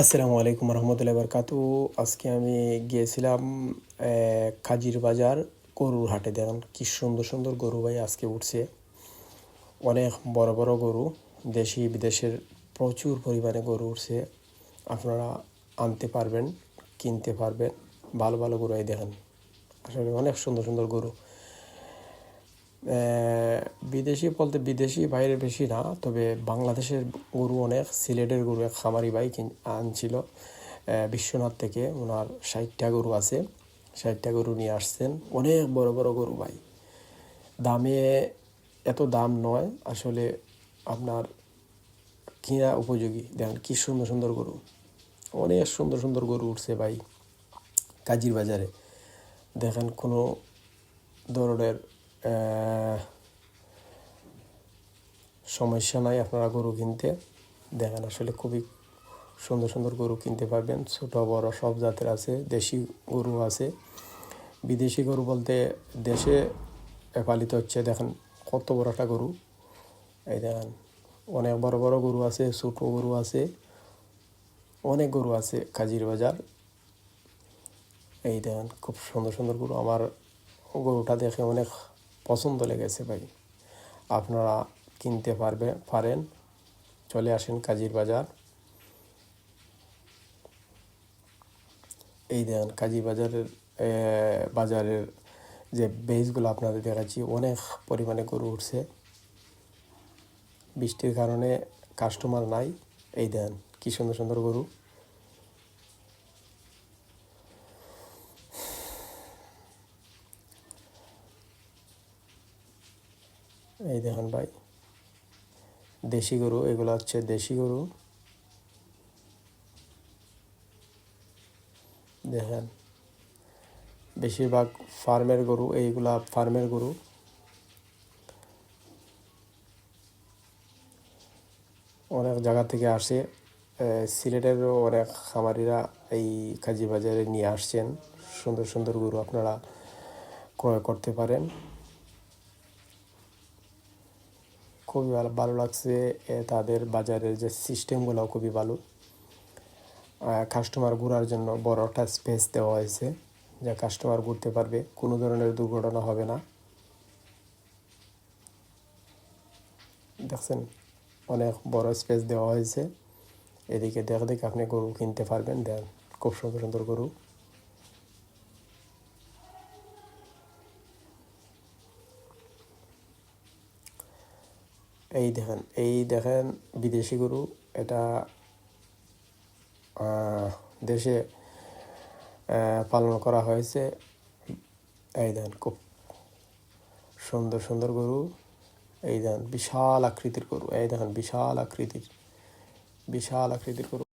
আসসালামু আলাইকুম রহমতুল্লাহি বারকাতু। আজকে আমি গিয়েছিলাম কাজির বাজার গরুর হাটে। দেখেন কি সুন্দর সুন্দর গরু ভাই আজকে উঠছে। অনেক বড় বড় গরু, দেশি বিদেশের প্রচুর পরিমাণে গরু উঠছে। আপনারা আনতে পারবেন, কিনতে পারবেন। ভালো ভালো গরু এই দেখেন, আসলে অনেক সুন্দর সুন্দর গরু। বিদেশি বলতে বিদেশি বাইরে বেশি না, তবে বাংলাদেশের গরু অনেক। সিলেটের গরু এক খামারি ভাই আনছিল বিশ্বনাথ থেকে। ওনার 60টা গরু আছে, 60টা গরু নিয়ে আসছেন। অনেক বড় বড় গরু ভাই, দামে এত দাম নয় আসলে, আপনার কিনা উপযোগী। দেখেন কি সুন্দর সুন্দর গরু, অনেক সুন্দর সুন্দর গরু উঠছে ভাই কাজির বাজারে। দেখেন কোনো ধরনের সমস্যা নাই আপনারা গরু কিনতে। দেখেন আসলে খুবই সুন্দর সুন্দর গরু কিনতে পারবেন। ছোট বড় সব জাতের আছে, দেশি গরু আছে। বিদেশি গরু বলতে দেশে পালিত হচ্ছে। দেখেন কত বড় একটা গরু, এই দেখেন অনেক বড় বড় গরু আছে, ছোটো গরু আছে, অনেক গরু আছে কাজির বাজার। এই দেখেন খুব সুন্দর সুন্দর গরু। আমার গরুটা দেখে অনেক পছন্দ লেগেছে ভাই। আপনারা কিনতে পারেন, চলে আসেন কাজির বাজার। এই দেখেন কাজী বাজারের যে বেজগুলো আপনাদের দেখাচ্ছি, অনেক পরিমাণে গরু উঠছে। বৃষ্টির কারণে কাস্টমার নাই। এই দেখেন কি সুন্দর সুন্দর গরু। এই দেখেন ভাই, দেশি গরু, এগুলো হচ্ছে দেশি গরু। দেখেন বেশিরভাগ ফার্মের গরু, এইগুলা ফার্মের গরু। অনেক জায়গা থেকে আসে, সিলেটেরও অনেক খামারিরা এই কাজী বাজারে নিয়ে আসছেন। সুন্দর সুন্দর গরু আপনারা ক্রয় করতে পারেন। খুবই ভালো ভালো লাগছে তাদের বাজারের যে সিস্টেমগুলো খুবই ভালো। কাস্টমার ঘোরার জন্য বড় একটা স্পেস দেওয়া হয়েছে, যা কাস্টমার ঘুরতে পারবে, কোনো ধরনের দুর্ঘটনা হবে না। দেখছেন অনেক বড় স্পেস দেওয়া হয়েছে। এদিকে দেখে আপনি গরু কিনতে পারবেন। দেন খুব সুন্দর সুন্দর গরু। এই দেখেন বিদেশি গরু। এটা দেশে পালন করা হয়েছে। এই দেখেন খুব সুন্দর সুন্দর গরু। এই দেখেন বিশাল আকৃতির গরু। এই দেখেন বিশাল আকৃতির গরু।